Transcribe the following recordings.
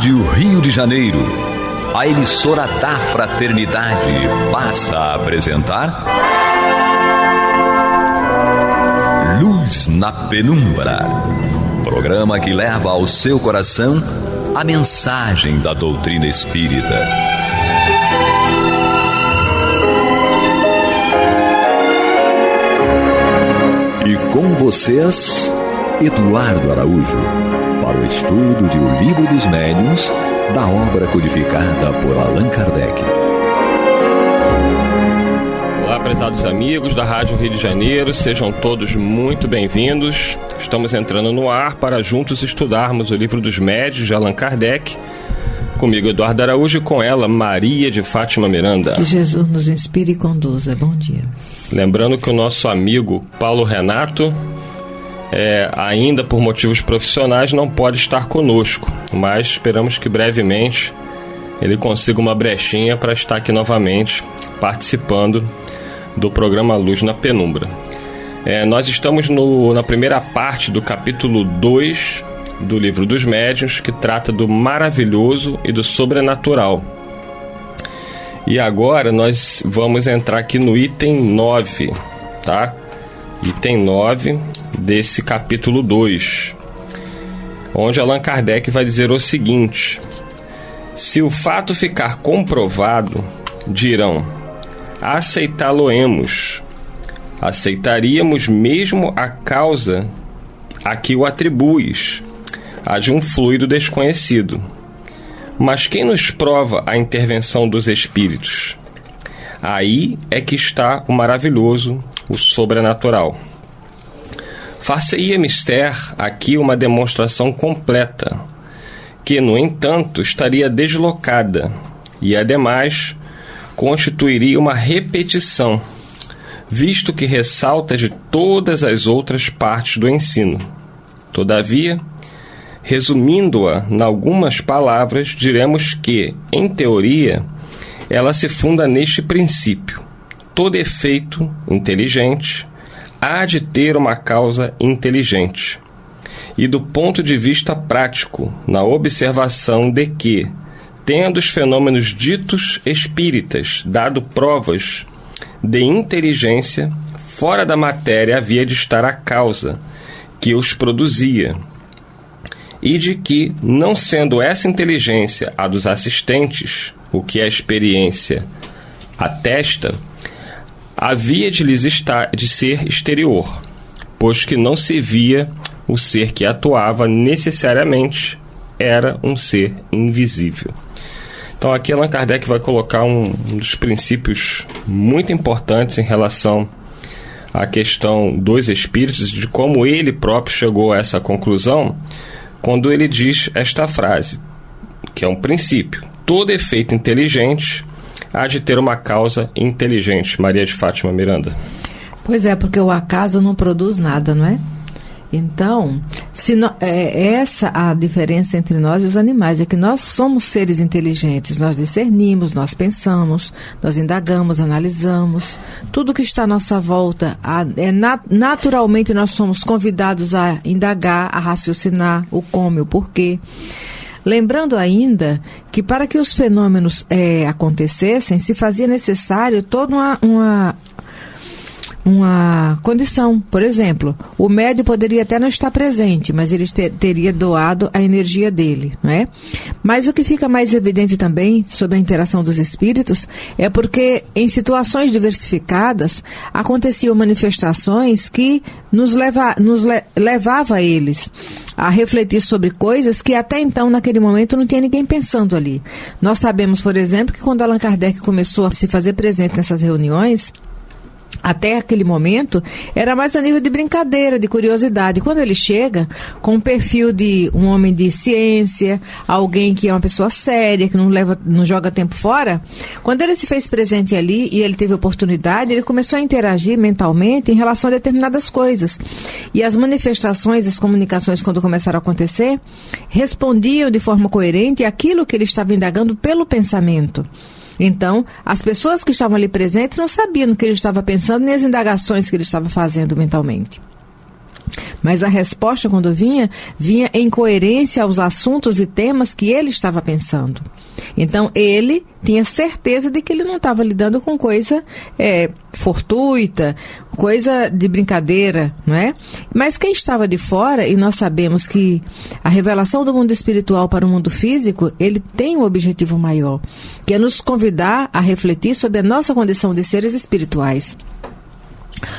Rádio Rio de Janeiro, a emissora da Fraternidade, passa a apresentar Luz na Penumbra, programa que leva ao seu coração a mensagem da doutrina espírita. E com vocês, Eduardo Araújo, para o estudo de O Livro dos Médiuns, da obra codificada por Allan Kardec. Olá, prezados amigos da Rádio Rio de Janeiro, sejam todos muito bem-vindos. Estamos entrando no ar para juntos estudarmos O Livro dos Médiuns de Allan Kardec. Comigo, Eduardo Araújo, e com ela, Maria de Fátima Miranda. Que Jesus nos inspire e conduza. Bom dia. Lembrando que o nosso amigo Paulo Renato, ainda por motivos profissionais, não pode estar conosco, mas esperamos que brevemente ele consiga uma brechinha para estar aqui novamente participando do programa Luz na Penumbra. Nós estamos na primeira parte do capítulo 2 do Livro dos Médiuns, que trata do maravilhoso e do sobrenatural. E agora nós vamos entrar aqui no item 9, tá? Item 9 desse capítulo 2, onde Allan Kardec vai dizer o seguinte: se o fato ficar comprovado, dirão, aceitá-lo-emos, aceitaríamos mesmo a causa a que o atribuis, a de um fluido desconhecido. Mas quem nos prova a intervenção dos espíritos? Aí é que está o maravilhoso, o sobrenatural. Far-se-ia mister aqui uma demonstração completa, que, no entanto, estaria deslocada e, ademais, constituiria uma repetição, visto que ressalta de todas as outras partes do ensino. Todavia, resumindo-a em algumas palavras, diremos que, em teoria, ela se funda neste princípio: todo efeito inteligente há de ter uma causa inteligente. E do ponto de vista prático, na observação de que, tendo os fenômenos ditos espíritas dado provas de inteligência, fora da matéria havia de estar a causa que os produzia, e de que, não sendo essa inteligência a dos assistentes, o que a experiência atesta, havia de lhes de ser exterior, pois que não se via o ser que atuava necessariamente, era um ser invisível. Então aqui Allan Kardec vai colocar um dos princípios muito importantes em relação à questão dos espíritos, de como ele próprio chegou a essa conclusão, quando ele diz esta frase, que é um princípio: todo efeito inteligente há de ter uma causa inteligente. Maria de Fátima Miranda. Pois é, porque o acaso não produz nada, não é? Então, essa a diferença entre nós e os animais, é que nós somos seres inteligentes, nós discernimos, nós pensamos, nós indagamos, analisamos, tudo que está à nossa volta, naturalmente nós somos convidados a indagar, a raciocinar o como e o porquê. Lembrando ainda que para que os fenômenos acontecessem, se fazia necessário toda uma condição. Por exemplo, o médium poderia até não estar presente, mas ele teria doado a energia dele, não é? Mas o que fica mais evidente também sobre a interação dos espíritos é porque em situações diversificadas aconteciam manifestações que nos levava a eles a refletir sobre coisas que até então, naquele momento, não tinha ninguém pensando ali. Nós sabemos, por exemplo, que quando Allan Kardec começou a se fazer presente nessas reuniões, até aquele momento, era mais a nível de brincadeira, de curiosidade. Quando ele chega com o perfil de um homem de ciência, alguém que é uma pessoa séria, que não joga tempo fora, quando ele se fez presente ali e ele teve oportunidade, ele começou a interagir mentalmente em relação a determinadas coisas. E as manifestações, as comunicações, quando começaram a acontecer, respondiam de forma coerente àquilo que ele estava indagando pelo pensamento. Então, as pessoas que estavam ali presentes não sabiam o que ele estava pensando, nem as indagações que ele estava fazendo mentalmente. Mas a resposta, quando vinha em coerência aos assuntos e temas que ele estava pensando. Então, ele tinha certeza de que ele não estava lidando com coisa fortuita, coisa de brincadeira, não é? Mas quem estava de fora, e nós sabemos que a revelação do mundo espiritual para o mundo físico, ele tem um objetivo maior, que é nos convidar a refletir sobre a nossa condição de seres espirituais.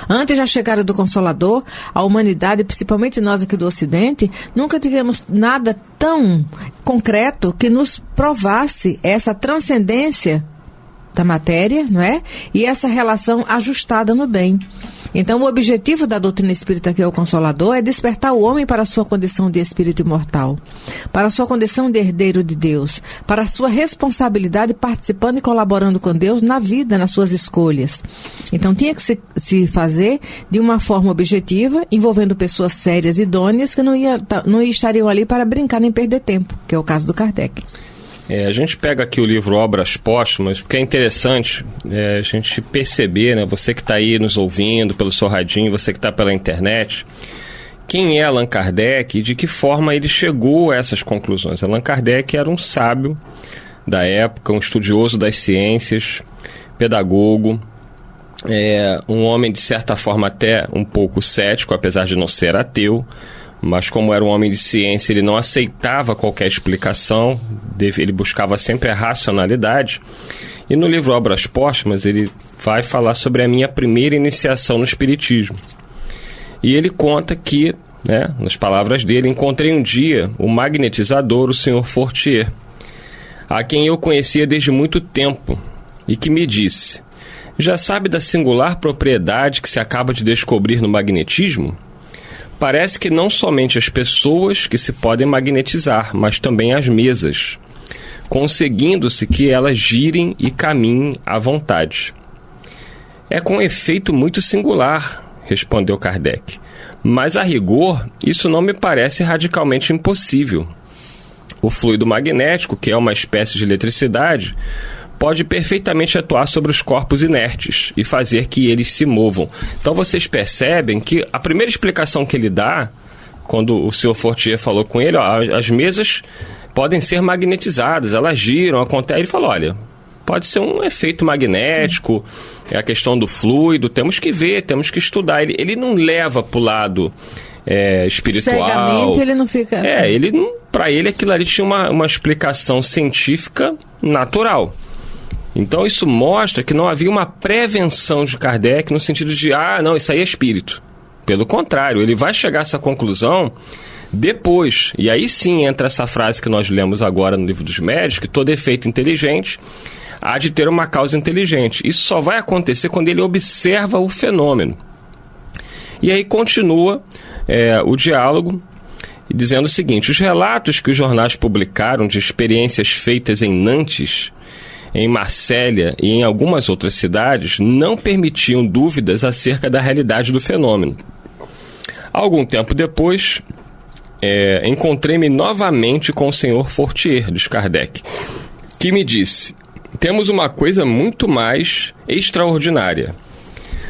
Antes da chegada do Consolador, a humanidade, principalmente nós aqui do Ocidente, nunca tivemos nada tão concreto que nos provasse essa transcendência da matéria, não é? E essa relação ajustada no bem. Então, o objetivo da doutrina espírita, que é o Consolador, é despertar o homem para a sua condição de espírito imortal, para a sua condição de herdeiro de Deus, para a sua responsabilidade participando e colaborando com Deus na vida, nas suas escolhas. Então, tinha que se fazer de uma forma objetiva, envolvendo pessoas sérias e idôneas que não estariam ali para brincar nem perder tempo, que é o caso do Kardec. A gente pega aqui o livro Obras Póstumas, porque é interessante a gente perceber, né, você que está aí nos ouvindo pelo seu radinho, você que está pela internet, quem é Allan Kardec e de que forma ele chegou a essas conclusões. Allan Kardec era um sábio da época, um estudioso das ciências, pedagogo, um homem de certa forma até um pouco cético, apesar de não ser ateu, mas como era um homem de ciência, ele não aceitava qualquer explicação, ele buscava sempre a racionalidade. E no livro Obras Póstumas, ele vai falar sobre a minha primeira iniciação no Espiritismo. E ele conta que, nas palavras dele, encontrei um dia o magnetizador, o Sr. Fortier, a quem eu conhecia desde muito tempo, e que me disse: já sabe da singular propriedade que se acaba de descobrir no magnetismo? Parece que não somente as pessoas que se podem magnetizar, mas também as mesas, conseguindo-se que elas girem e caminhem à vontade. É com efeito muito singular, respondeu Kardec, mas a rigor isso não me parece radicalmente impossível. O fluido magnético, que é uma espécie de eletricidade, pode perfeitamente atuar sobre os corpos inertes e fazer que eles se movam. Então vocês percebem que a primeira explicação que ele dá, quando o Sr. Fortier falou com ele, as mesas podem ser magnetizadas, elas giram, acontece. Ele falou, olha, pode ser um efeito magnético, é a questão do fluido, temos que ver, temos que estudar. Ele não leva para o lado espiritual. Cegamente ele não fica... Para ele aquilo ali tinha uma explicação científica natural. Então isso mostra que não havia uma prevenção de Kardec no sentido de, não, isso aí é espírito. Pelo contrário, ele vai chegar a essa conclusão depois. E aí sim entra essa frase que nós lemos agora no Livro dos Médiuns, que todo efeito inteligente há de ter uma causa inteligente. Isso só vai acontecer quando ele observa o fenômeno. E aí continua o diálogo, dizendo o seguinte: os relatos que os jornais publicaram de experiências feitas em Nantes, em Marsella e em algumas outras cidades não permitiam dúvidas acerca da realidade do fenômeno. Algum tempo depois, encontrei-me novamente com o Sr. Fortier, diz Kardec, que me disse: temos uma coisa muito mais extraordinária.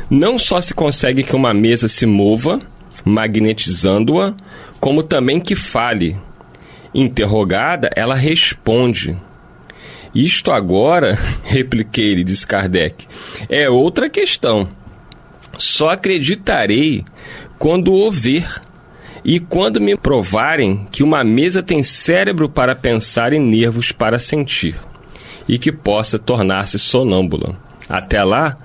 Não só se consegue que uma mesa se mova, magnetizando-a, como também que fale. Interrogada, ela responde. Isto agora, repliquei-lhe, disse Kardec, é outra questão. Só acreditarei quando o ver e quando me provarem que uma mesa tem cérebro para pensar e nervos para sentir, e que possa tornar-se sonâmbula. Até lá,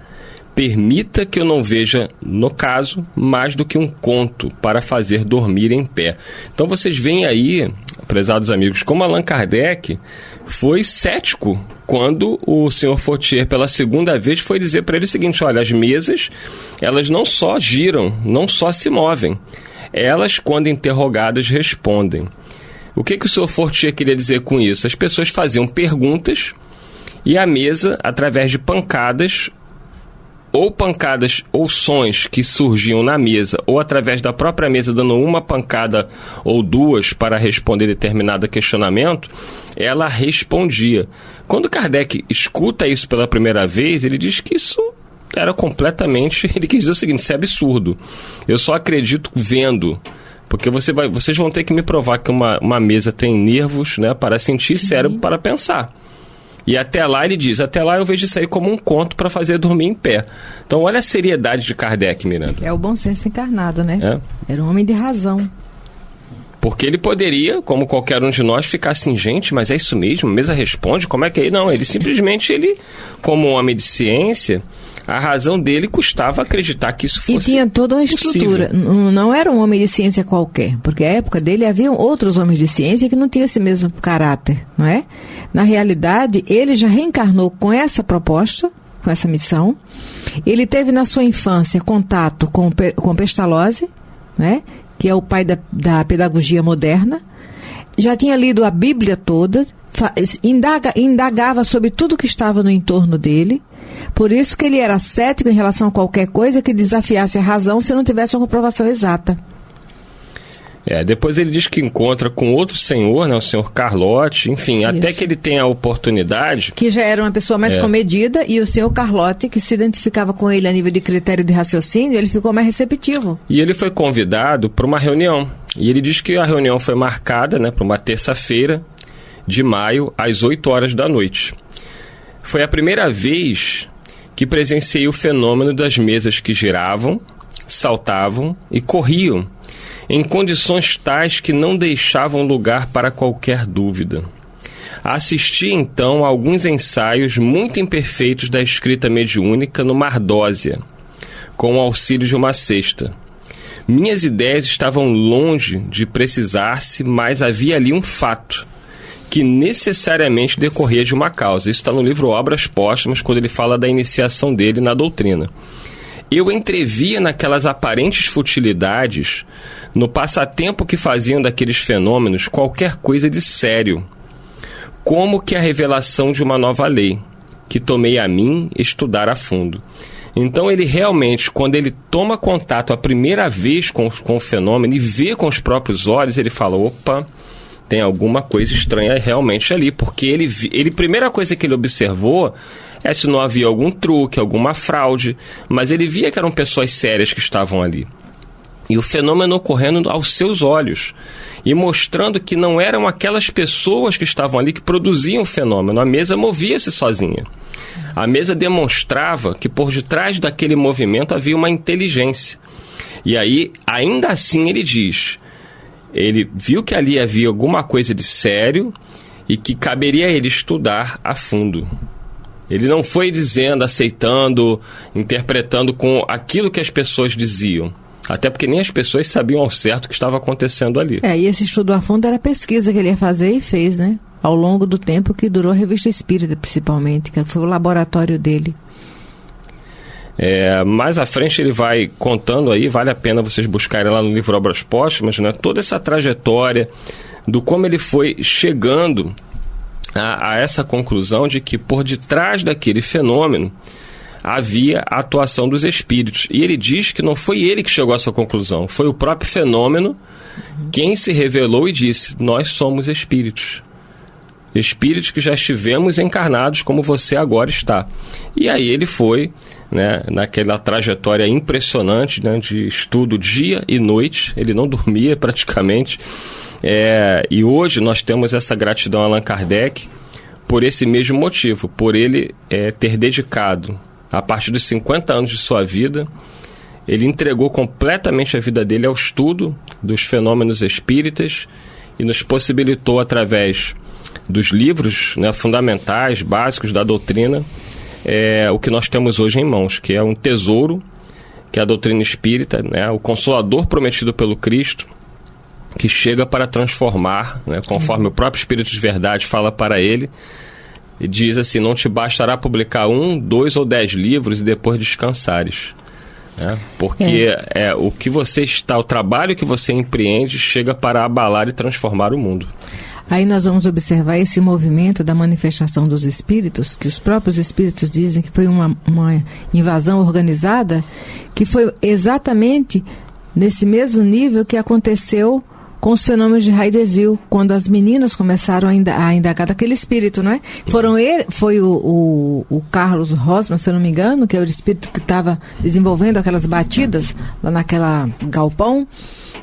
permita que eu não veja, no caso, mais do que um conto para fazer dormir em pé. Então vocês veem aí, prezados amigos, como Allan Kardec foi cético quando o Sr. Fortier, pela segunda vez, foi dizer para ele o seguinte: olha, as mesas, elas não só giram, não só se movem, elas, quando interrogadas, respondem. O que o Sr. Fortier queria dizer com isso? As pessoas faziam perguntas e a mesa, através de pancadas ou sons que surgiam na mesa, ou através da própria mesa dando uma pancada ou duas para responder determinado questionamento, ela respondia. Quando Kardec escuta isso pela primeira vez, ele diz que isso era completamente... Ele quis dizer o seguinte: isso é absurdo. Eu só acredito vendo. Porque vocês vão ter que me provar que uma mesa tem nervos, né, para sentir, cérebro para pensar. E até lá ele diz, até lá eu vejo isso aí como um conto para fazer dormir em pé. Então olha a seriedade de Kardec, Miranda. É o bom senso encarnado, né? É. Era um homem de razão. Porque ele poderia, como qualquer um de nós, ficar assim, gente, mas é isso mesmo? A mesa responde? Como é que é? Não, ele simplesmente, como um homem de ciência, a razão dele custava acreditar que isso fosse E tinha toda uma estrutura. Não era um homem de ciência qualquer, porque à época dele haviam outros homens de ciência que não tinham esse mesmo caráter, não é? Na realidade, ele já reencarnou com essa proposta, com essa missão. Ele teve na sua infância contato com Pestalozzi, né? Que é o pai da pedagogia moderna. Já tinha lido a Bíblia toda, indagava sobre tudo que estava no entorno dele. Por isso que ele era cético em relação a qualquer coisa que desafiasse a razão se não tivesse uma comprovação exata. Depois ele diz que encontra com outro senhor, né, o senhor Carlotti, enfim, isso. Até que ele tenha a oportunidade... Que já era uma pessoa mais comedida, e o senhor Carlotti, que se identificava com ele a nível de critério de raciocínio, ele ficou mais receptivo. E ele foi convidado para uma reunião, e ele diz que a reunião foi marcada, né, para uma terça-feira de maio, às 8 horas da noite. Foi a primeira vez que presenciei o fenômeno das mesas que giravam, saltavam e corriam, em condições tais que não deixavam lugar para qualquer dúvida. Assisti, então, a alguns ensaios muito imperfeitos da escrita mediúnica no Mardósia, com o auxílio de uma cesta. Minhas ideias estavam longe de precisar-se, mas havia ali um fato, que necessariamente decorria de uma causa. Isso está no livro Obras Póstumas, quando ele fala da iniciação dele na doutrina. Eu entrevia naquelas aparentes futilidades, no passatempo que faziam daqueles fenômenos, qualquer coisa de sério, como que a revelação de uma nova lei, que tomei a mim estudar a fundo. Então ele realmente, quando ele toma contato a primeira vez com o fenômeno e vê com os próprios olhos, ele fala, opa, tem alguma coisa estranha realmente ali, porque ele primeira coisa que ele observou é se não havia algum truque, alguma fraude, mas ele via que eram pessoas sérias que estavam ali. E o fenômeno ocorrendo aos seus olhos, e mostrando que não eram aquelas pessoas que estavam ali que produziam o fenômeno, a mesa movia-se sozinha. A mesa demonstrava que por detrás daquele movimento havia uma inteligência. E aí, ainda assim ele diz, ele viu que ali havia alguma coisa de sério e que caberia a ele estudar a fundo. Ele não foi dizendo, aceitando, interpretando com aquilo que as pessoas diziam. Até porque nem as pessoas sabiam ao certo o que estava acontecendo ali. E esse estudo a fundo era a pesquisa que ele ia fazer e fez, né? Ao longo do tempo que durou a Revista Espírita, principalmente, que foi o laboratório dele. Mais à frente ele vai contando aí, vale a pena vocês buscarem lá no livro Obras Póstumas, né? Toda essa trajetória do como ele foi chegando a essa conclusão de que por detrás daquele fenômeno havia a atuação dos espíritos. E ele diz que não foi ele que chegou a essa conclusão, foi o próprio fenômeno quem se revelou e disse, nós somos espíritos. Espíritos que já estivemos encarnados como você agora está. E aí ele foi, né, naquela trajetória impressionante, né, de estudo dia e noite, ele não dormia praticamente. E hoje nós temos essa gratidão a Allan Kardec por esse mesmo motivo, por ele ter dedicado, a partir dos 50 anos de sua vida, ele entregou completamente a vida dele ao estudo dos fenômenos espíritas e nos possibilitou, através dos livros, né, fundamentais, básicos da doutrina, o que nós temos hoje em mãos, que é um tesouro, que é a doutrina espírita, né, o Consolador prometido pelo Cristo, que chega para transformar, né, conforme o próprio Espírito de Verdade fala para ele, e diz assim, não te bastará publicar 1, 2 ou 10 livros e depois descansares. Né? Porque o que você está, o trabalho que você empreende chega para abalar e transformar o mundo. Aí nós vamos observar esse movimento da manifestação dos espíritos, que os próprios espíritos dizem que foi uma invasão organizada, que foi exatamente nesse mesmo nível que aconteceu com os fenômenos de raio e desvio, quando as meninas começaram a indagar daquele espírito, não é? Foi o Carlos Rosman, se eu não me engano, que é o espírito que estava desenvolvendo aquelas batidas lá naquela galpão,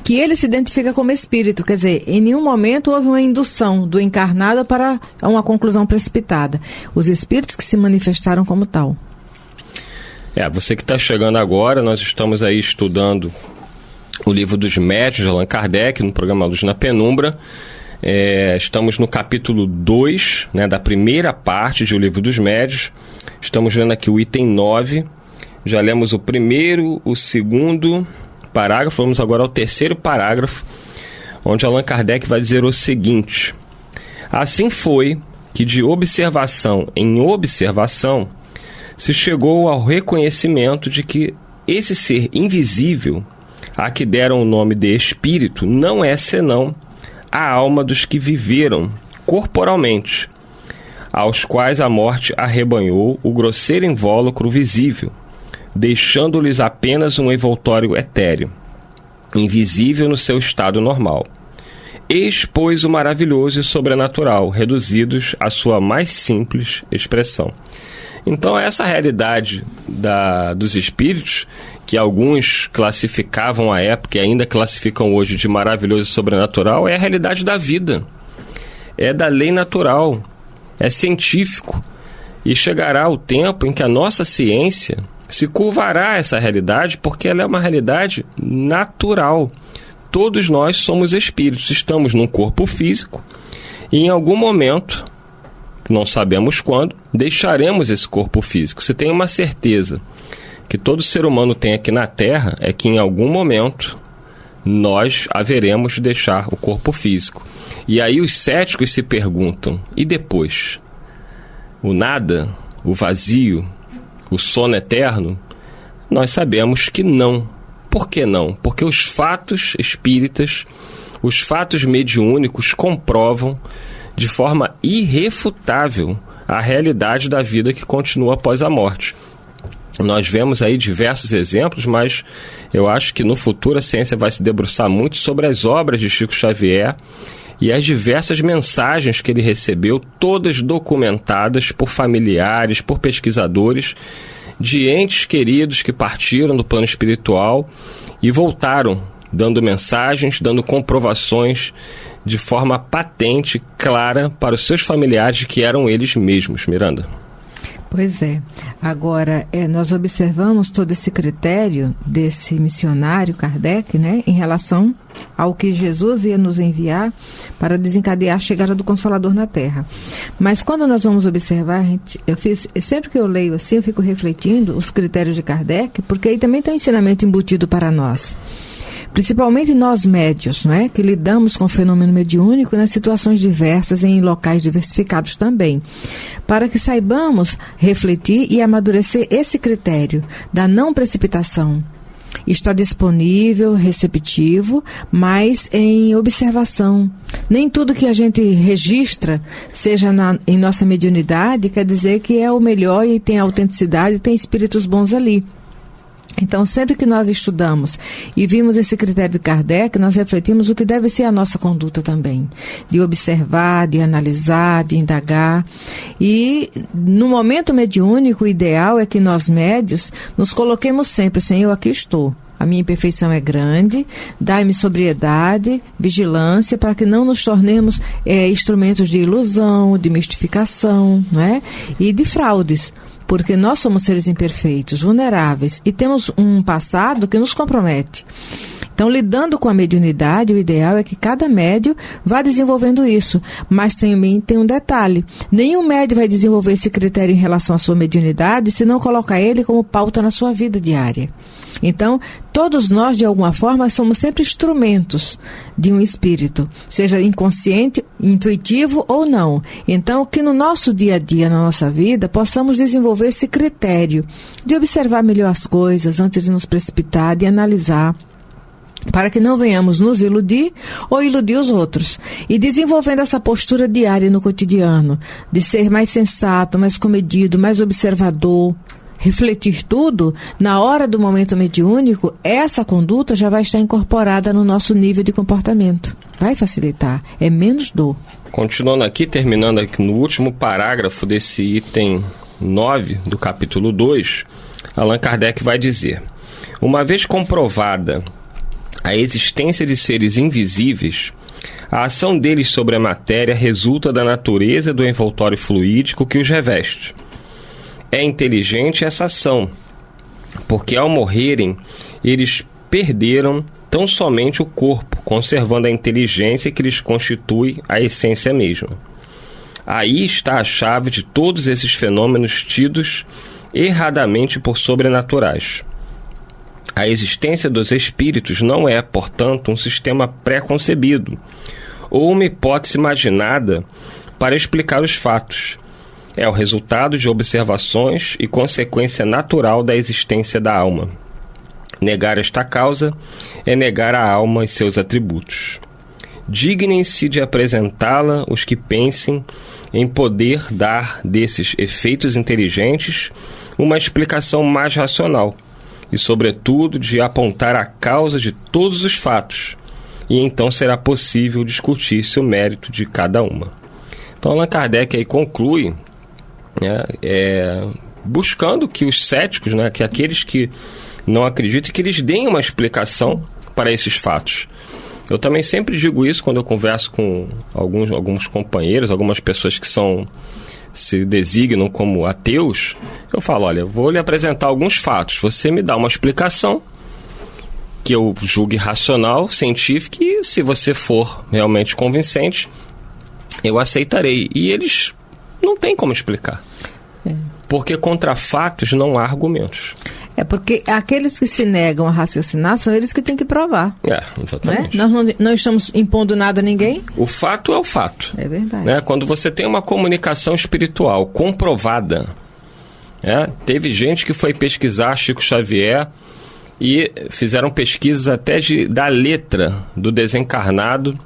que ele se identifica como espírito. Quer dizer, em nenhum momento houve uma indução do encarnado para uma conclusão precipitada. Os espíritos que se manifestaram como tal. Você que está chegando agora, nós estamos aí estudando o Livro dos Médiuns de Allan Kardec, no programa Luz na Penumbra. Estamos no capítulo 2, né, da primeira parte de O Livro dos Médiuns. Estamos lendo aqui o item 9. Já lemos o primeiro, o segundo parágrafo, vamos agora ao terceiro parágrafo, onde Allan Kardec vai dizer o seguinte: assim foi que de observação em observação se chegou ao reconhecimento de que esse ser invisível, a que deram o nome de espírito, não é senão a alma dos que viveram corporalmente, aos quais a morte arrebanhou o grosseiro invólucro visível, deixando-lhes apenas um envoltório etéreo, invisível no seu estado normal. Eis, pois, o maravilhoso e sobrenatural, reduzidos à sua mais simples expressão. Então, essa realidade dos espíritos, que alguns classificavam à época e ainda classificam hoje de maravilhoso e sobrenatural, é a realidade da vida, é da lei natural, é científico. E chegará o tempo em que a nossa ciência se curvará a essa realidade, porque ela é uma realidade natural. Todos nós somos espíritos, estamos num corpo físico e em algum momento, não sabemos quando, deixaremos esse corpo físico. Se tem uma certeza que todo ser humano tem aqui na Terra, é que em algum momento nós haveremos de deixar o corpo físico. E aí os céticos se perguntam, e depois? O nada, o vazio, o sono eterno? Nós sabemos que não. Por que não? Porque os fatos espíritas, os fatos mediúnicos comprovam de forma irrefutável a realidade da vida que continua após a morte. Nós vemos aí diversos exemplos, mas eu acho que no futuro a ciência vai se debruçar muito sobre as obras de Chico Xavier e as diversas mensagens que ele recebeu, todas documentadas por familiares, por pesquisadores, de entes queridos que partiram do plano espiritual e voltaram, dando mensagens, dando comprovações de forma patente, clara, para os seus familiares que eram eles mesmos. Miranda. Pois é. Agora, nós observamos todo esse critério desse missionário Kardec, né, em relação ao que Jesus ia nos enviar para desencadear a chegada do Consolador na Terra. Mas quando nós vamos observar, sempre que eu leio assim, eu fico refletindo os critérios de Kardec, porque aí também tem um ensinamento embutido para nós. Principalmente nós médios, né, que lidamos com o fenômeno mediúnico nas situações diversas e em locais diversificados também, para que saibamos refletir e amadurecer esse critério da não precipitação. Está disponível, receptivo, mas em observação. Nem tudo que a gente registra, seja em nossa mediunidade, quer dizer que é o melhor e tem autenticidade, tem espíritos bons ali. Então, sempre que nós estudamos e vimos esse critério de Kardec, nós refletimos o que deve ser a nossa conduta também. De observar, de analisar, de indagar. E no momento mediúnico, o ideal é que nós médios nos coloquemos sempre, Senhor, aqui estou. A minha imperfeição é grande, dai-me sobriedade, vigilância, para que não nos tornemos instrumentos de ilusão, de mistificação, não é? E de fraudes. Porque nós somos seres imperfeitos, vulneráveis, e temos um passado que nos compromete. Então, lidando com a mediunidade, o ideal é que cada médio vá desenvolvendo isso. Mas também tem um detalhe: nenhum médio vai desenvolver esse critério em relação à sua mediunidade se não colocar ele como pauta na sua vida diária. Então, todos nós, de alguma forma, somos sempre instrumentos de um espírito, seja inconsciente, intuitivo ou não. Então, que no nosso dia a dia, na nossa vida, possamos desenvolver esse critério de observar melhor as coisas antes de nos precipitar, de analisar, para que não venhamos nos iludir ou iludir os outros. E desenvolvendo essa postura diária no cotidiano, de ser mais sensato, mais comedido, mais observador, refletir tudo, na hora do momento mediúnico, essa conduta já vai estar incorporada no nosso nível de comportamento. Vai facilitar, é menos dor. Continuando aqui, terminando aqui no último parágrafo desse item 9 do capítulo 2, Allan Kardec vai dizer: uma vez comprovada a existência de seres invisíveis, a ação deles sobre a matéria resulta da natureza do envoltório fluídico que os reveste. É inteligente essa ação, porque ao morrerem, eles perderam tão somente o corpo, conservando a inteligência que lhes constitui a essência mesma. Aí está a chave de todos esses fenômenos tidos erradamente por sobrenaturais. A existência dos espíritos não é, portanto, um sistema pré-concebido ou uma hipótese imaginada para explicar os fatos. É o resultado de observações e consequência natural da existência da alma. Negar esta causa é negar a alma e seus atributos. Dignem-se de apresentá-la os que pensem em poder dar desses efeitos inteligentes uma explicação mais racional e, sobretudo, de apontar a causa de todos os fatos, e então será possível discutir-se o mérito de cada uma. Então, Allan Kardec aí conclui, buscando que os céticos, que aqueles que não acreditam, que eles deem uma explicação para esses fatos. Eu também sempre digo isso quando eu converso com alguns companheiros, algumas pessoas que se designam como ateus. Eu falo: olha, eu vou lhe apresentar alguns fatos, você me dá uma explicação que eu julgue racional, científica, e se você for realmente convincente, eu aceitarei. E eles não têm como explicar. Porque contra fatos não há argumentos. É porque aqueles que se negam a raciocinar são eles que têm que provar. Exatamente. Nós não estamos impondo nada a ninguém. O fato é o fato. É verdade. Quando você tem uma comunicação espiritual comprovada, teve gente que foi pesquisar Chico Xavier e fizeram pesquisas até da letra do desencarnado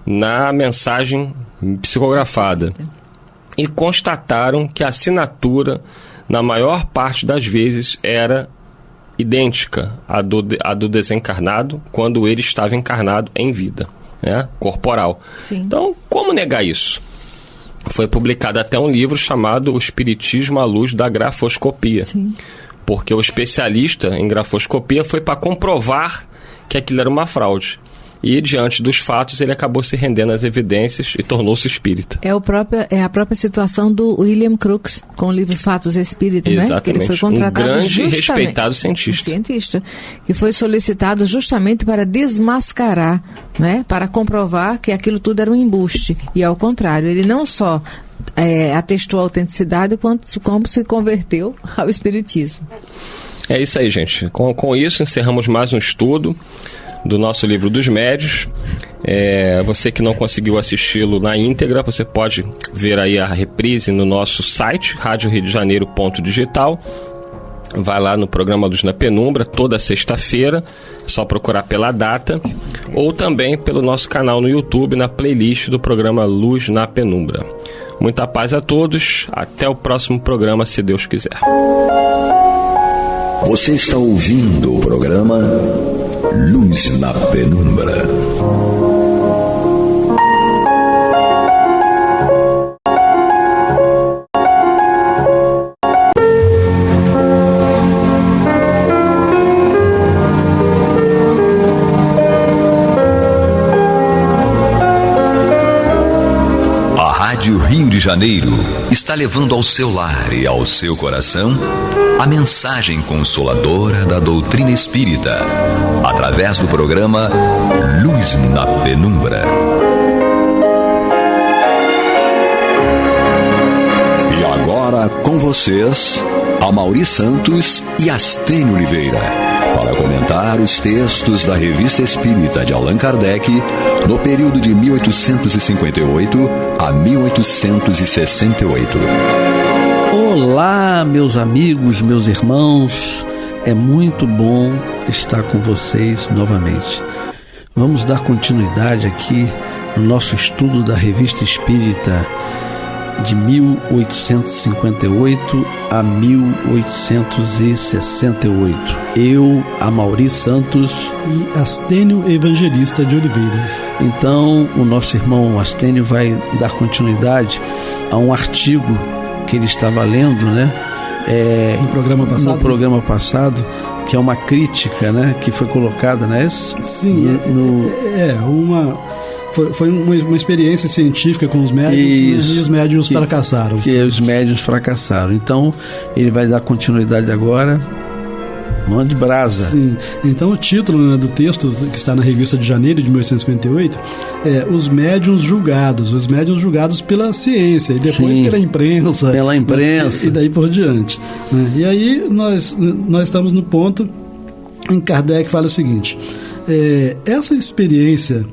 na mensagem psicografada. E constataram que a assinatura, na maior parte das vezes, era idêntica à do desencarnado quando ele estava encarnado em vida, corporal. Sim. Então, como negar isso? Foi publicado até um livro chamado O Espiritismo à Luz da Grafoscopia. Sim. Porque o especialista em grafoscopia foi para comprovar que aquilo era uma fraude. E, diante dos fatos, ele acabou se rendendo às evidências e tornou-se espírita. É a própria situação do William Crookes, com o livro Fatos Espíritas, Exatamente. Que ele foi contratado um grande e respeitado cientista. Que foi solicitado justamente para desmascarar, para comprovar que aquilo tudo era um embuste. E, ao contrário, ele não só atestou a autenticidade, como se converteu ao espiritismo. É isso aí, gente. Com isso, encerramos mais um estudo do nosso livro dos médios. Você que não conseguiu assisti-lo na íntegra, você pode ver aí a reprise no nosso site, radioriodejaneiro.digital. Vai lá no programa Luz na Penumbra, toda sexta-feira, é só procurar pela data, ou também pelo nosso canal no YouTube, na playlist do programa Luz na Penumbra. Muita paz a todos, até o próximo programa, se Deus quiser. Você está ouvindo o programa Luz na Penumbra. A Rádio Rio de Janeiro está levando ao seu lar e ao seu coração a mensagem consoladora da doutrina espírita, através do programa Luz na Penumbra. E agora com vocês, Amaury Santos e Astênio Oliveira, para comentar os textos da Revista Espírita de Allan Kardec no período de 1858 a 1868. Olá, meus amigos, meus irmãos, é muito bom estar com vocês novamente. Vamos dar continuidade aqui no nosso estudo da Revista Espírita de 1858 a 1868. Eu, Amaury Santos e Astênio Evangelista de Oliveira. Então, o nosso irmão Astênio vai dar continuidade a um artigo que ele estava lendo, né? No programa passado, que é uma crítica, né? Que foi colocada, não é isso? Sim, Foi uma experiência científica com os médiums, e os médiums fracassaram. Que os médiums fracassaram. Então, ele vai dar continuidade agora. Mande brasa. Sim. Então, o título, né, do texto, que está na revista de janeiro de 1858, é Os Médiuns Julgados. Os médiuns julgados pela ciência e depois pela imprensa. Pela imprensa. E daí por diante. Né? E aí, nós estamos no ponto em que Kardec fala o seguinte: essa experiência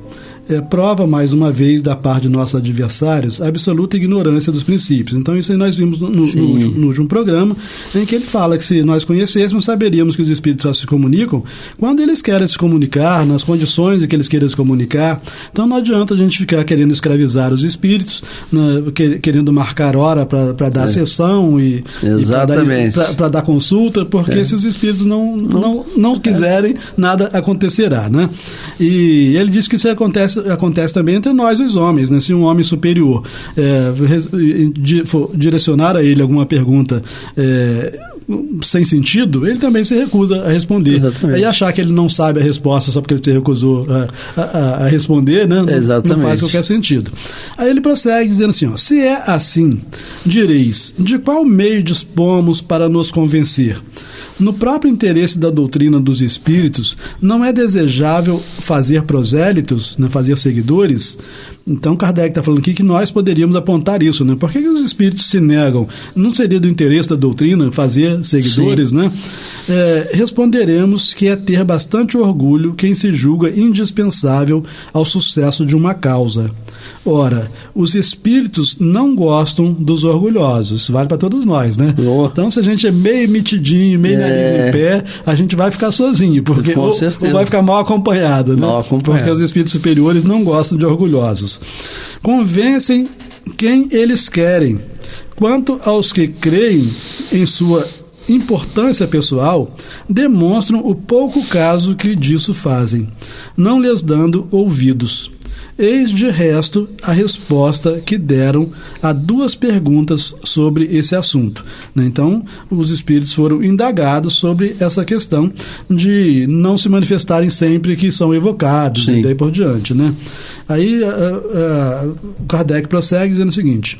prova mais uma vez da parte de nossos adversários a absoluta ignorância dos princípios. Então isso aí nós vimos no último programa, em que ele fala que se nós conhecêssemos, saberíamos que os espíritos só se comunicam quando eles querem se comunicar, nas condições em que eles queiram se comunicar. Então não adianta a gente ficar querendo escravizar os espíritos, né, querendo marcar hora para dar sessão e para dar consulta, porque se os espíritos não quiserem, nada acontecerá, né? E ele diz que isso acontece também entre nós, os homens, né? Se um homem superior direcionar a ele alguma pergunta sem sentido, ele também se recusa a responder. Exatamente. Aí achar que ele não sabe a resposta só porque ele se recusou a responder, né? Não faz qualquer sentido. Aí ele prossegue dizendo assim, se é assim, direis, de qual meio dispomos para nos convencer? No próprio interesse da doutrina dos espíritos, não é desejável fazer prosélitos, né, fazer seguidores? Então Kardec está falando aqui que nós poderíamos apontar isso, né? Por que os espíritos se negam? Não seria do interesse da doutrina fazer seguidores, né? Responderemos que é ter bastante orgulho quem se julga indispensável ao sucesso de uma causa. Ora, os espíritos não gostam dos orgulhosos. Isso vale para todos nós, né? Então, se a gente é meio mitidinho, meio nariz em pé, a gente vai ficar sozinho, porque ou vai ficar mal acompanhado, né? Porque os espíritos superiores não gostam de orgulhosos. Convencem quem eles querem. Quanto aos que creem em sua importância pessoal, demonstram o pouco caso que disso fazem, não lhes dando ouvidos. Eis de resto a resposta que deram a duas perguntas sobre esse assunto. Então, os espíritos foram indagados sobre essa questão de não se manifestarem sempre que são evocados. Sim. E daí por diante, né? Aí Kardec prossegue dizendo o seguinte: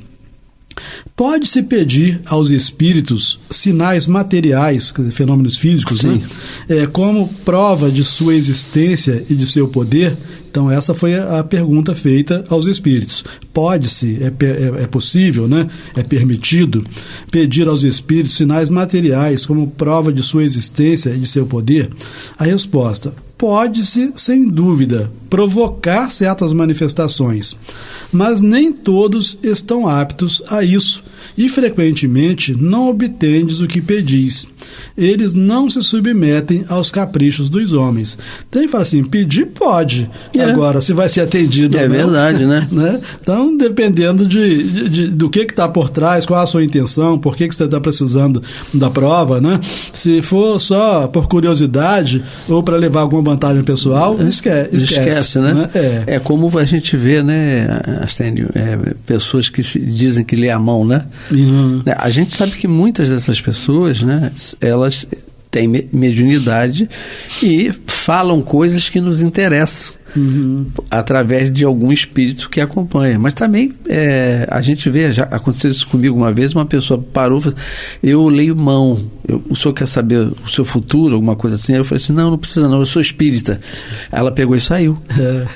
pode-se pedir aos espíritos sinais materiais, fenômenos físicos, né? Como prova de sua existência e de seu poder? Então essa foi a pergunta feita aos espíritos. Pode-se, é possível, né? É permitido pedir aos espíritos sinais materiais como prova de sua existência e de seu poder? A resposta: pode-se, sem dúvida, provocar certas manifestações, mas nem todos estão aptos a isso, e frequentemente não obtendes o que pedis. Eles não se submetem aos caprichos dos homens. Então ele fala assim, pedir pode, agora se vai ser atendido ou não. É verdade, né? Então, dependendo do que está por trás, qual a sua intenção, por que você está precisando da prova, né? Se for só por curiosidade ou para levar alguma vantagem pessoal, esquece, né? É como a gente vê, né, Astênio, pessoas que dizem que lê a mão, né? Uhum. A gente sabe que muitas dessas pessoas, né, elas têm mediunidade e falam coisas que nos interessam. Uhum. Através de algum espírito que acompanha. Mas também a gente vê, já aconteceu isso comigo uma vez, uma pessoa parou e falou, eu leio mão, o senhor quer saber o seu futuro, alguma coisa assim? Aí eu falei assim, não precisa não, eu sou espírita. Ela pegou e saiu.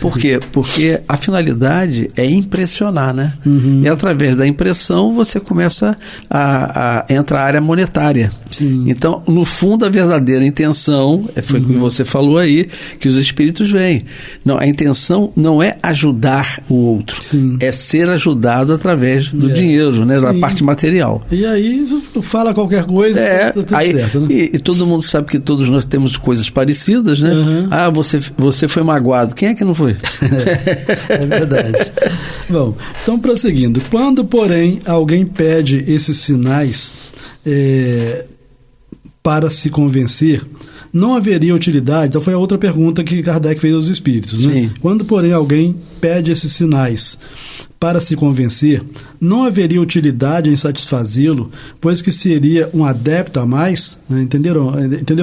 Por quê? Porque a finalidade é impressionar, né? Uhum. E através da impressão você começa a entrar a área monetária. Sim. Então, no fundo, a verdadeira intenção foi o que você falou aí, que os espíritos vêm. Não, a intenção não é ajudar o outro, Sim. é ser ajudado através do dinheiro, né, da parte material. E aí fala qualquer coisa, tá tudo aí, certo, né? E todo mundo sabe que todos nós temos coisas parecidas, né? Ah, você foi magoado. Quem é que não foi? É verdade. Bom, então prosseguindo. Quando, porém, alguém pede esses sinais para se convencer, não haveria utilidade. Então foi a outra pergunta que Kardec fez aos espíritos, né? Sim. Quando, porém, alguém pede esses sinais para se convencer, não haveria utilidade em satisfazê-lo, pois que seria um adepto a mais, né? Entendeu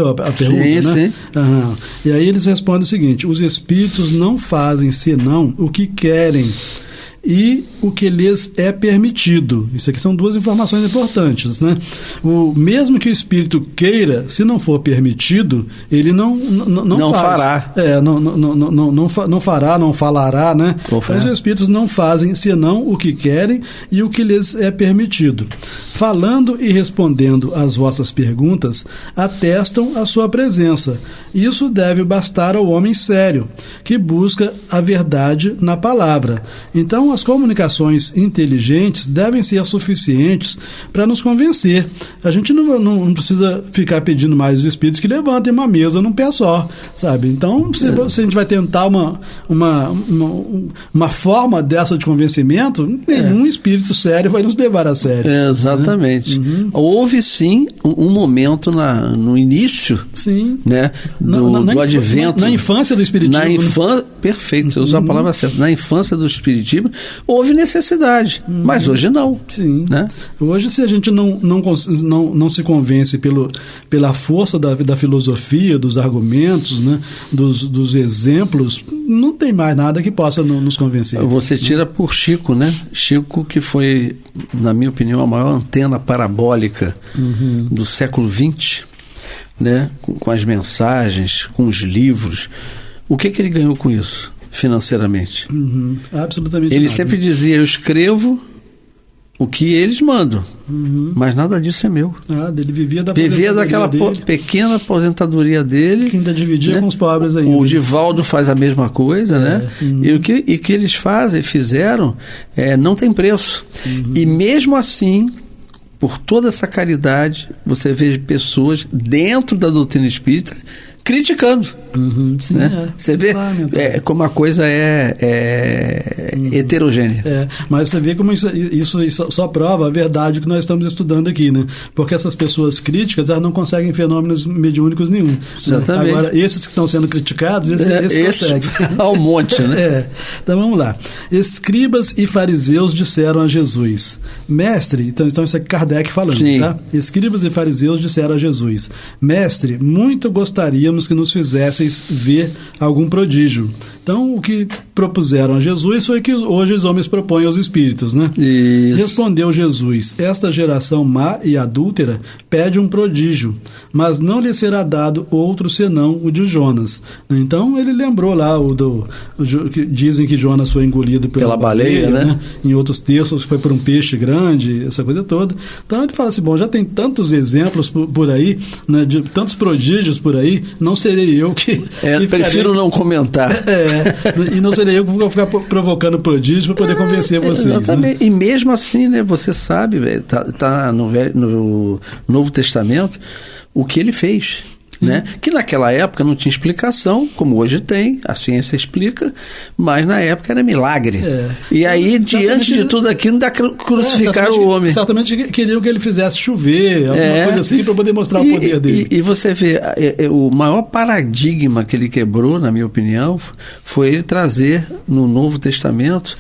a pergunta, sim, né? Sim. E aí eles respondem o seguinte: os espíritos não fazem senão o que querem e o que lhes é permitido. Isso aqui são duas informações importantes, né? Mesmo que o espírito queira, se não for permitido, ele não fará. Não fará, não falará, né? Então, os espíritos não fazem senão o que querem e o que lhes é permitido. Falando e respondendo às vossas perguntas, atestam a sua presença. Isso deve bastar ao homem sério, que busca a verdade na palavra. Então, as comunicações inteligentes devem ser suficientes para nos convencer. A gente não precisa ficar pedindo mais os espíritos que levantem uma mesa num pé só, sabe? Então, se a gente vai tentar uma forma dessa de convencimento, nenhum espírito sério vai nos levar a sério. Exatamente. Né? Houve, sim, um momento no início, sim, né, do advento. Na infância do espiritismo. Perfeito, você usou a palavra certa. Na infância do espiritismo, houve necessidade, mas hoje não. Sim. Né? Hoje, se a gente não se convence pela força da filosofia, dos argumentos, né, dos exemplos, não tem mais nada que possa nos convencer. Você tira por Chico, né? Chico, que foi, na minha opinião, a maior antena parabólica do século XX, né? Com as mensagens, com os livros. O que ele ganhou com isso? Financeiramente. Absolutamente ele nada. sempre dizia: eu escrevo o que eles mandam, mas nada disso é meu. Ele vivia daquela pequena aposentadoria dele, que ainda dividia, né, com os pobres ainda. O Divaldo faz a mesma coisa, né? E o que eles fizeram não tem preço. E mesmo assim, por toda essa caridade, você vê pessoas dentro da doutrina espírita criticando. Sim, né? Você vê como a coisa é heterogênea. Mas você vê como isso só prova a verdade que nós estamos estudando aqui, né? Porque essas pessoas críticas, elas não conseguem fenômenos mediúnicos nenhum. Exatamente. Né? Agora, esses que estão sendo criticados, esses conseguem. Há um monte, né? Então vamos lá. Escribas e fariseus disseram a Jesus: Mestre, então isso é Kardec falando, sim, tá? Escribas e fariseus disseram a Jesus: Mestre, muito gostaríamos que nos fizesseis ver algum prodígio. Então, o que propuseram a Jesus foi que hoje os homens propõem aos espíritos, né? Isso. Respondeu Jesus: esta geração má e adúltera pede um prodígio, mas não lhe será dado outro senão o de Jonas. Então, ele lembrou lá que dizem que Jonas foi engolido pela baleia, né? Em outros textos foi por um peixe grande, essa coisa toda. Então, ele fala assim: bom, já tem tantos exemplos por aí, né, de tantos prodígios por aí, não serei eu que prefiro não comentar. E não serei eu que vou ficar provocando prodígio para poder convencer vocês. Exatamente. Né? E mesmo assim, né, você sabe, tá no Novo Testamento, o que ele fez. Né? Que naquela época não tinha explicação, como hoje tem, a ciência explica, mas na época era milagre. E aí, diante de tudo aquilo, ainda crucificaram o homem. Certamente queriam que ele fizesse chover, alguma coisa assim, para poder mostrar o poder dele. E você vê, o maior paradigma que ele quebrou, na minha opinião, foi ele trazer no Novo Testamento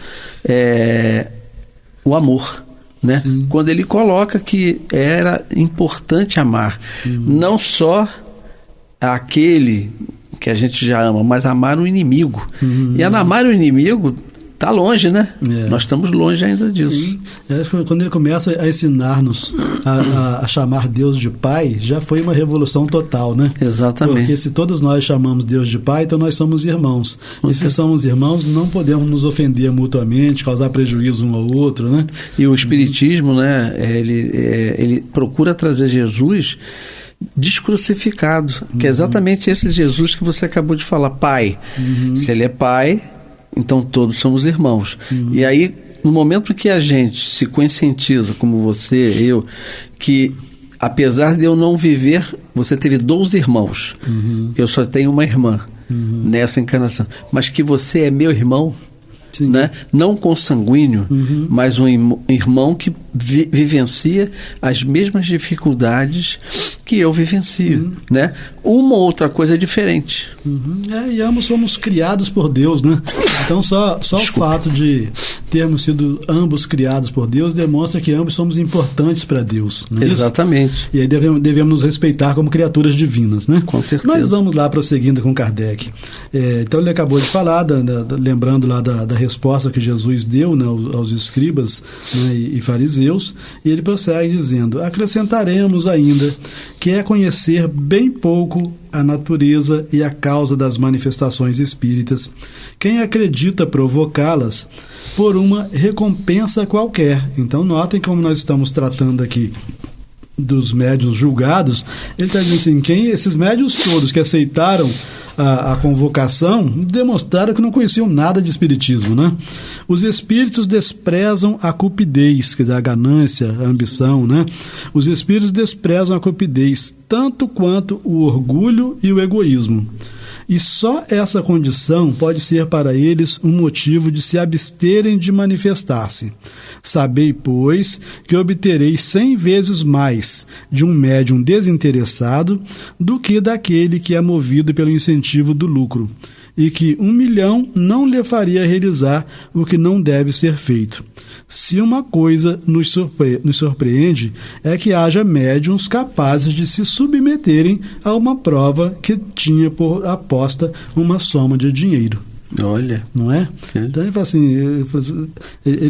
o amor. Né? Quando ele coloca que era importante amar, não só aquele que a gente já ama, mas amar o inimigo. E amar o inimigo está longe, né? Nós estamos longe ainda disso. Quando ele começa a ensinar-nos a chamar Deus de Pai, já foi uma revolução total, né? Exatamente. Porque se todos nós chamamos Deus de Pai, então nós somos irmãos. E se somos irmãos, não podemos nos ofender mutuamente, causar prejuízo um ao outro, né? E o Espiritismo, né? Ele procura trazer Jesus descrucificado, que é exatamente esse Jesus que você acabou de falar, Pai. Se ele é Pai, então todos somos irmãos. E aí, no momento que a gente se conscientiza, como você, eu, que apesar de eu não viver, você teve 12 irmãos, eu só tenho uma irmã nessa encarnação, mas que você é meu irmão, né? Não consanguíneo, mas um irmão que vivencia as mesmas dificuldades que eu vivencio, né? Uma ou outra coisa é diferente. E ambos somos criados por Deus, né? Então só o fato de termos sido ambos criados por Deus demonstra que ambos somos importantes para Deus, não é exatamente isso? E aí devemos nos respeitar como criaturas divinas, né? Com certeza. Mas vamos lá, prosseguindo com Kardec. Então ele acabou de falar, lembrando lá da resposta que Jesus deu, né, aos escribas, né, e fariseus, e ele prossegue dizendo: acrescentaremos ainda que é conhecer bem pouco a natureza e a causa das manifestações espíritas, quem acredita provocá-las por uma recompensa qualquer. Então notem como nós estamos tratando aqui dos médiuns julgados. Ele está dizendo assim, esses médiuns todos que aceitaram a convocação demonstraram que não conheciam nada de espiritismo, né? Os espíritos desprezam a cupidez, quer dizer, a ganância, a ambição, né? Os espíritos desprezam a cupidez tanto quanto o orgulho e o egoísmo. E só essa condição pode ser para eles um motivo de se absterem de manifestar-se. Sabei, pois, que obtereis 100 vezes mais de um médium desinteressado do que daquele que é movido pelo incentivo do lucro, e que 1 milhão não lhe faria realizar o que não deve ser feito. Se uma coisa nos surpreende, é que haja médiuns capazes de se submeterem a uma prova que tinha por aposta uma soma de dinheiro. Olha. Não é? Então ele fala assim,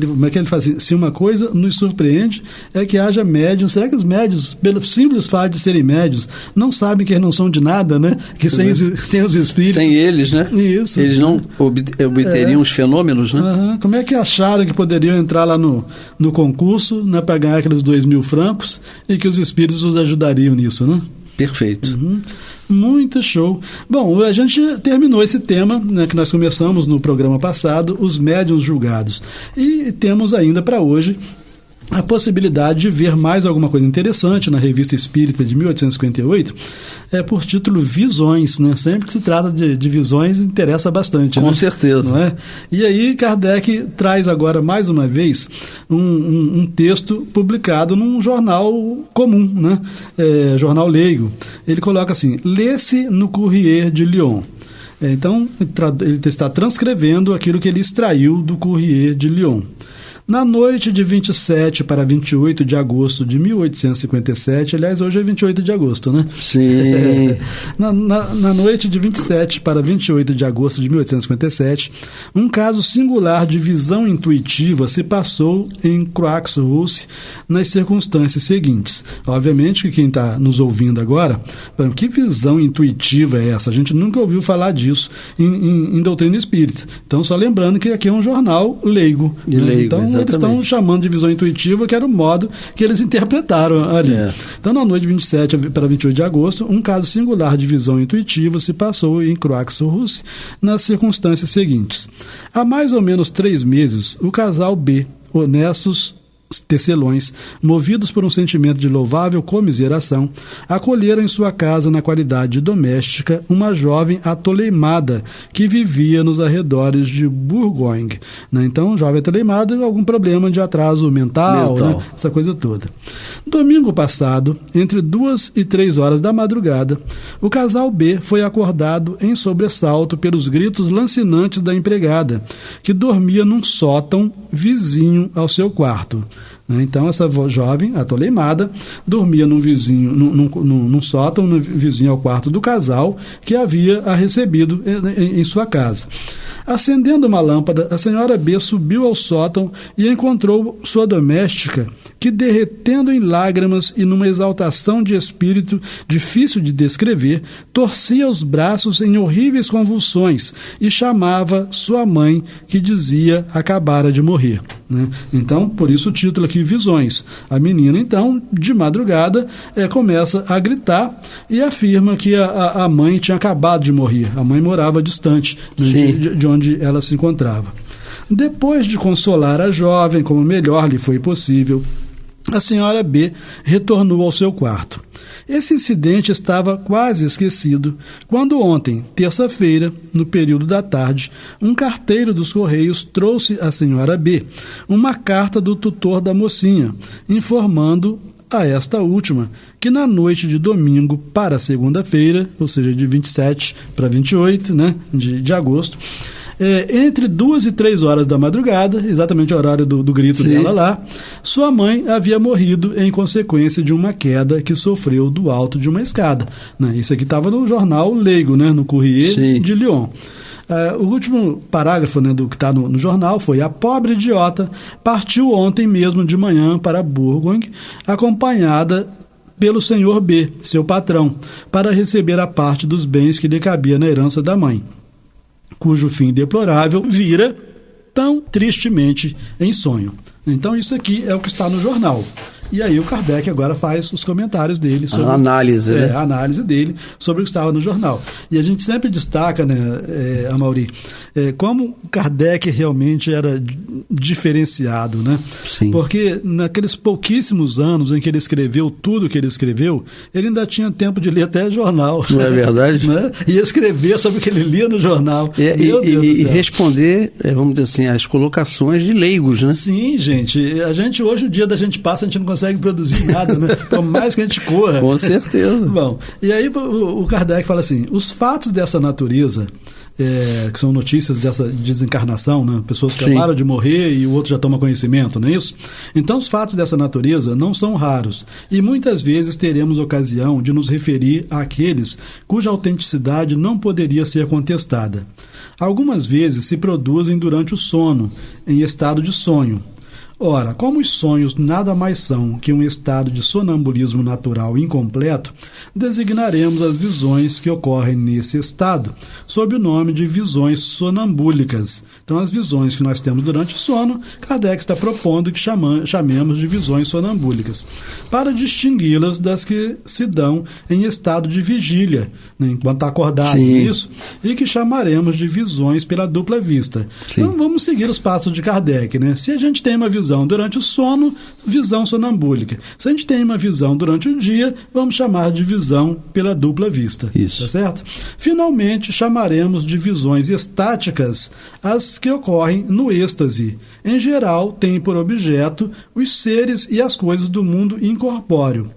como é que ele fala assim? Se uma coisa nos surpreende, é que haja médiuns. Será que os médiuns, pelo simples fato de serem médiuns, não sabem que eles não são de nada, né? Que sem os espíritos... Sem eles, né? Isso. Eles não obteriam os fenômenos, né? Como é que acharam que poderiam entrar lá no concurso, né, para ganhar aqueles 2.000 francos e que os espíritos os ajudariam nisso, né? Perfeito. Muito show. Bom, a gente terminou esse tema, né, que nós começamos no programa passado, os médiuns julgados. E temos ainda para hoje a possibilidade de ver mais alguma coisa interessante na Revista Espírita de 1858, por título Visões, né? Sempre que se trata de visões, interessa bastante. Com né? certeza. Não é? E aí Kardec traz agora, mais uma vez, um texto publicado num jornal comum, né? Jornal leigo. Ele coloca assim, lê-se no Courrier de Lyon. Então, ele está transcrevendo aquilo que ele extraiu do Courrier de Lyon. Na noite de 27 para 28 de agosto de 1857, aliás, hoje é 28 de agosto, né? Sim. Na noite de 27 para 28 de agosto de 1857, um caso singular de visão intuitiva se passou em Croix-Rousse nas circunstâncias seguintes. Obviamente que quem está nos ouvindo agora, que visão intuitiva é essa? A gente nunca ouviu falar disso em doutrina espírita. Então, só lembrando que aqui é um jornal leigo. Né? Então, exatamente. Eles estão chamando de visão intuitiva, que era o modo que eles interpretaram ali. Então, na noite de 27 para 28 de agosto, um caso singular de visão intuitiva se passou em Croix-Rousse nas circunstâncias seguintes. Há mais ou menos 3 meses, o casal B, honestos tecelões, movidos por um sentimento de louvável comiseração, acolheram em sua casa, na qualidade de doméstica, uma jovem atoleimada que vivia nos arredores de Bourgogne. Né? Então, jovem atoleimada, algum problema de atraso mental. Né? Essa coisa toda. Domingo passado, entre 2 e 3 horas da madrugada, o casal B foi acordado em sobressalto pelos gritos lancinantes da empregada, que dormia num sótão vizinho ao seu quarto. Então, essa jovem, atoleimada, dormia num sótão vizinho ao quarto do casal, que havia a recebido em sua casa. Acendendo uma lâmpada, a senhora B subiu ao sótão e encontrou sua doméstica que, derretendo em lágrimas e numa exaltação de espírito difícil de descrever, torcia os braços em horríveis convulsões e chamava sua mãe, que dizia acabara de morrer. Né? Então, por isso o título aqui, Visões. A menina, então, de madrugada, começa a gritar e afirma que a mãe tinha acabado de morrer. A mãe morava distante de onde ela se encontrava. Depois de consolar a jovem como melhor lhe foi possível, a senhora B retornou ao seu quarto. Esse incidente estava quase esquecido quando ontem, terça-feira, no período da tarde, um carteiro dos Correios trouxe à senhora B uma carta do tutor da mocinha, informando a esta última que na noite de domingo para segunda-feira, ou seja, de 27 para 28, né, de agosto, entre 2 e 3 horas da madrugada, exatamente o horário do grito dela lá, sua mãe havia morrido em consequência de uma queda que sofreu do alto de uma escada. Né? Isso aqui estava no jornal Leigo, né? No Courrier de Lyon. O último parágrafo, né, do que está no jornal foi: a pobre idiota partiu ontem mesmo de manhã para Bourgogne, acompanhada pelo senhor B, seu patrão, para receber a parte dos bens que lhe cabia na herança da mãe, cujo fim deplorável vira tão tristemente em sonho. Então isso aqui é o que está no jornal. E aí o Kardec agora faz os comentários dele sobre a análise dele sobre o que estava no jornal. E a gente sempre destaca, né, Amaury, como Kardec realmente era diferenciado, né? Sim. Porque naqueles pouquíssimos anos em que ele escreveu tudo que ele escreveu, ele ainda tinha tempo de ler até jornal. Não é verdade? Né? E escrever sobre o que ele lia no jornal. E responder, vamos dizer assim, as colocações de leigos, né? Sim, gente. A gente hoje, o dia da gente passa, a gente não consegue produzir nada, né? Por mais que a gente corra. Com certeza. Bom, e aí o Kardec fala assim: os fatos dessa natureza, que são notícias dessa desencarnação, né? Pessoas que acabaram de morrer e o outro já toma conhecimento, não é isso? Então os fatos dessa natureza não são raros e muitas vezes teremos ocasião de nos referir àqueles cuja autenticidade não poderia ser contestada. Algumas vezes se produzem durante o sono, em estado de sonho. Ora, como os sonhos nada mais são que um estado de sonambulismo natural incompleto, designaremos as visões que ocorrem nesse estado sob o nome de visões sonambúlicas. Então, as visões que nós temos durante o sono, Kardec está propondo que chamemos de visões sonambúlicas, para distingui-las das que se dão em estado de vigília, né, enquanto está acordado, isso, e que chamaremos de visões pela dupla vista. Sim. Então, vamos seguir os passos de Kardec, né? Se a gente tem uma visão durante o sono, visão sonambúlica. Se a gente tem uma visão durante o dia, vamos chamar de visão pela dupla vista. Isso. Tá certo? Finalmente, chamaremos de visões estáticas as que ocorrem no êxtase. Em geral, têm por objeto os seres e as coisas do mundo incorpóreo.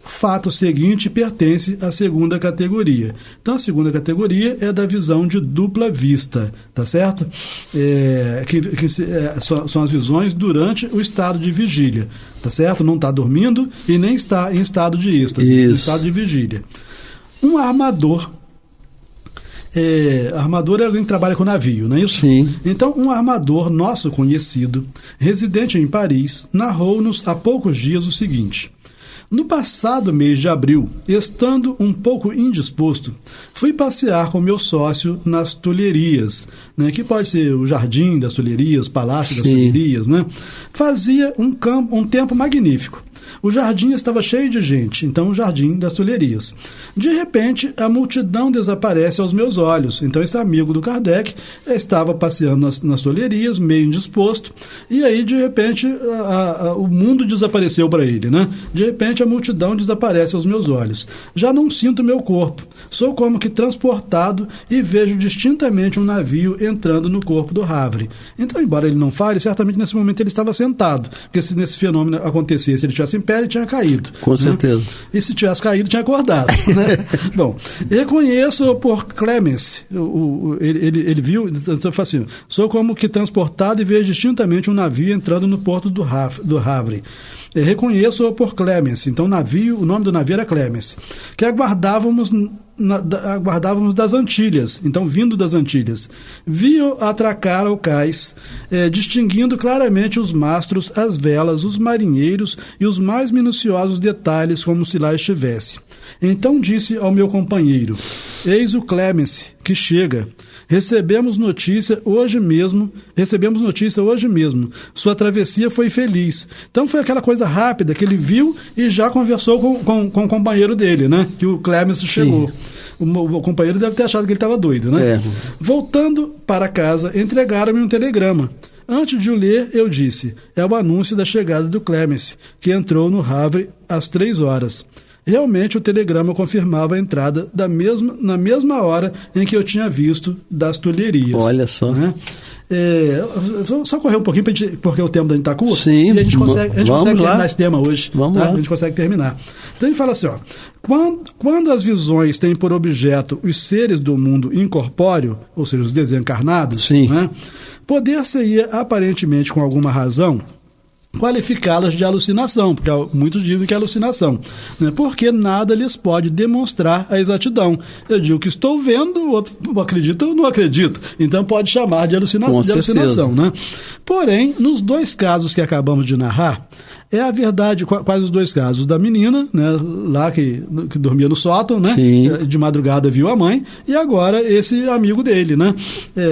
O fato seguinte pertence à segunda categoria. Então, a segunda categoria é da visão de dupla vista, tá certo? São as visões durante o estado de vigília, tá certo? Não está dormindo e nem está em estado de êxtase, em estado de vigília. Um armador. Armador é alguém que trabalha com navio, não é isso? Sim. Então, um armador nosso conhecido, residente em Paris, narrou-nos há poucos dias o seguinte: no passado mês de abril, estando um pouco indisposto, fui passear com meu sócio nas Tulherias, né, que pode ser o Jardim das Tulherias, o Palácio das Tulherias, né? Fazia um tempo magnífico. O jardim estava cheio de gente, então o Jardim das Tulherias. De repente, a multidão desaparece aos meus olhos. Então esse amigo do Kardec estava passeando nas Tulherias, meio indisposto, e aí de repente o mundo desapareceu para ele, né? De repente a multidão desaparece aos meus olhos. Já não sinto meu corpo, sou como que transportado e vejo distintamente um navio entrando no corpo do Havre. Então, embora ele não fale, certamente nesse momento ele estava sentado, porque se nesse fenômeno acontecesse, ele tivesse em pé, ele tinha caído. Com certeza. E se tivesse caído, tinha acordado. Né? Bom, reconheço por Clemens, ele viu, então, assim, sou como que transportado e vejo distintamente um navio entrando no porto do Havre. Reconheço por Clemens, então o nome do navio era Clemens, que aguardávamos aguardávamos das Antilhas, então vindo das Antilhas. Vi-o atracar ao cais, distinguindo claramente os mastros, as velas, os marinheiros e os mais minuciosos detalhes, como se lá estivesse. Então disse ao meu companheiro: eis o Clemence, que chega. Recebemos notícia hoje mesmo. Sua travessia foi feliz. Então foi aquela coisa rápida que ele viu e já conversou com o companheiro dele, né? Que o Clemence chegou. O companheiro deve ter achado que ele estava doido, né? Voltando para casa, entregaram-me um telegrama. Antes de o ler, eu disse: é o anúncio da chegada do Clemence, que entrou no Havre às 3h. Realmente o telegrama confirmava a entrada na mesma hora em que eu tinha visto das Tulherias. Olha só. Né? Só correr um pouquinho, porque o tempo da gente está curto. Sim, e a gente consegue terminar esse tema hoje. Vamos lá. A gente consegue terminar. Então ele fala assim, ó: quando as visões têm por objeto os seres do mundo incorpóreo, ou seja, os desencarnados, né, poder-se-ia aparentemente com alguma razão qualificá-las de alucinação, porque muitos dizem que é alucinação, né? Porque nada lhes pode demonstrar a exatidão. Eu digo que estou vendo, o outro acredita ou não acredita, então pode chamar de alucinação, né? Porém, nos dois casos que acabamos de narrar, é a verdade. Quais os dois casos? Da menina, né, lá que dormia no sótão, né? De madrugada viu a mãe, e agora esse amigo dele, né?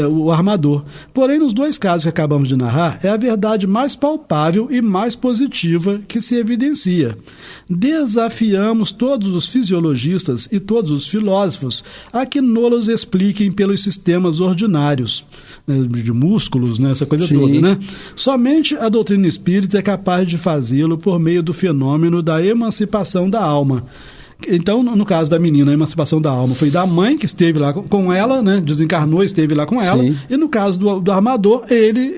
O armador. Porém, nos dois casos que acabamos de narrar, é a verdade mais palpável e mais positiva que se evidencia. Desafiamos todos os fisiologistas e todos os filósofos a que nos expliquem pelos sistemas ordinários, né, de músculos, né, essa coisa toda, né? Somente a doutrina espírita é capaz de fazê-lo por meio do fenômeno da emancipação da alma. Então, no caso da menina, a emancipação da alma foi da mãe, que esteve lá com ela, né? Desencarnou, esteve lá com ela. E no caso do armador, ele,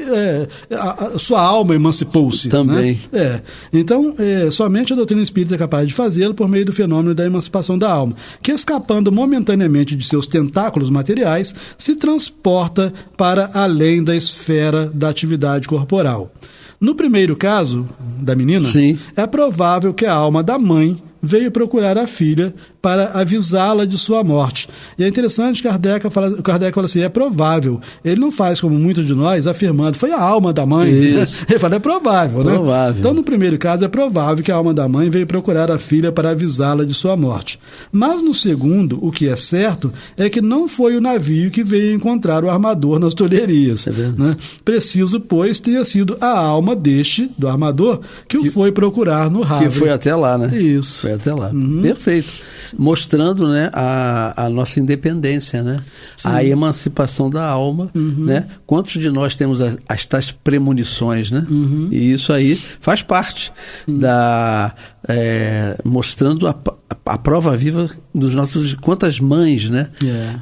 sua alma emancipou-se. Também. Né? Então, somente a doutrina espírita é capaz de fazê-lo por meio do fenômeno da emancipação da alma, que, escapando momentaneamente de seus tentáculos materiais, se transporta para além da esfera da atividade corporal. No primeiro caso, da menina, é provável que a alma da mãe veio procurar a filha para avisá-la de sua morte. E é interessante que Kardec fala assim, é provável. Ele não faz como muitos de nós, afirmando, foi a alma da mãe. Ele fala, é provável, né? Então, no primeiro caso, é provável que a alma da mãe veio procurar a filha para avisá-la de sua morte. Mas no segundo, o que é certo é que não foi o navio que veio encontrar o armador nas Tulherias. Né? Preciso, pois, tenha sido a alma do armador, que o foi procurar no Havre. Que foi até lá, né? Isso. Foi até lá. Perfeito. Mostrando, né, a nossa independência, né? A emancipação da alma, né? Quantos de nós temos as tais premonições, né? E isso aí faz parte mostrando a prova viva dos nossos... Quantas mães, né?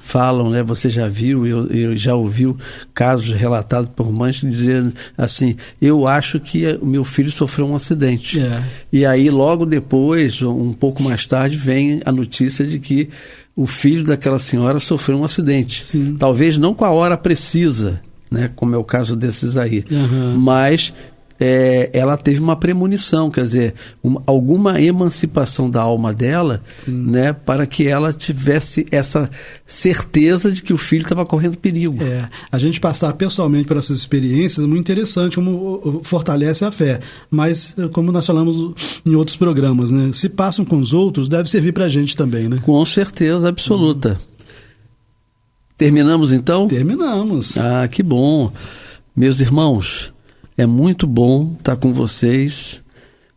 Falam, né? Você já viu, eu já ouviu casos relatados por mães dizendo assim, eu acho que o meu filho sofreu um acidente. E aí, logo depois, um pouco mais tarde, vem a notícia de que o filho daquela senhora sofreu um acidente. Talvez não com a hora precisa, né? Como é o caso desses aí. Mas... ela teve uma premonição, quer dizer, alguma emancipação da alma dela, né, para que ela tivesse essa certeza de que o filho estava correndo perigo. A gente passar pessoalmente por essas experiências é muito interessante, como fortalece a fé, mas como nós falamos em outros programas, né, se passam com os outros, deve servir para a gente também, né? Com certeza absoluta. Terminamos então? Terminamos. Ah, que bom. Meus irmãos, é muito bom estar com vocês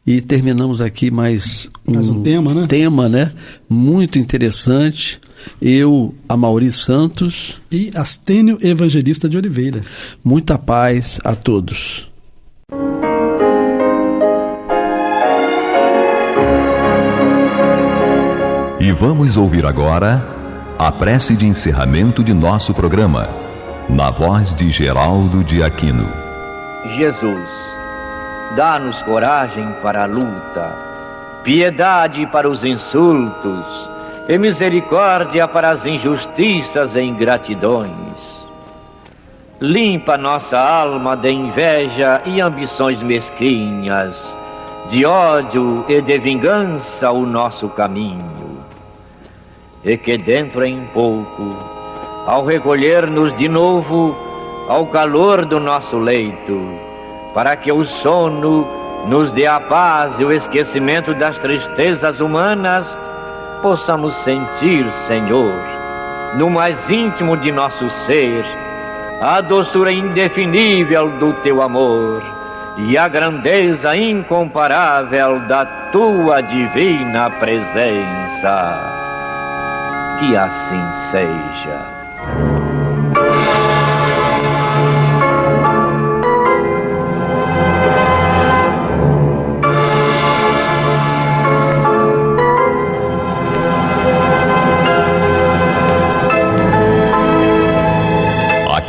e terminamos aqui mais um tema, né? Muito interessante. Eu, Amaury Santos e Astênio Evangelista de Oliveira. Muita paz a todos. E vamos ouvir agora a prece de encerramento de nosso programa, na voz de Geraldo de Aquino. Jesus, dá-nos coragem para a luta, piedade para os insultos e misericórdia para as injustiças e ingratidões. Limpa nossa alma de inveja e ambições mesquinhas, de ódio e de vingança o nosso caminho. e que dentro em pouco, ao recolher-nos de novo ao calor do nosso leito, para que o sono nos dê a paz e o esquecimento das tristezas humanas, possamos sentir, Senhor, no mais íntimo de nosso ser, a doçura indefinível do Teu amor e a grandeza incomparável da Tua divina presença. Que assim seja.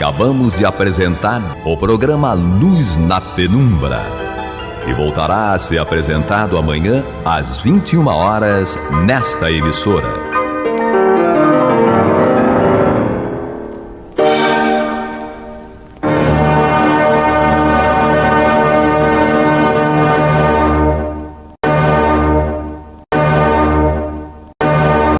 Acabamos de apresentar o programa Luz na Penumbra, que voltará a ser apresentado amanhã às 21 horas nesta emissora.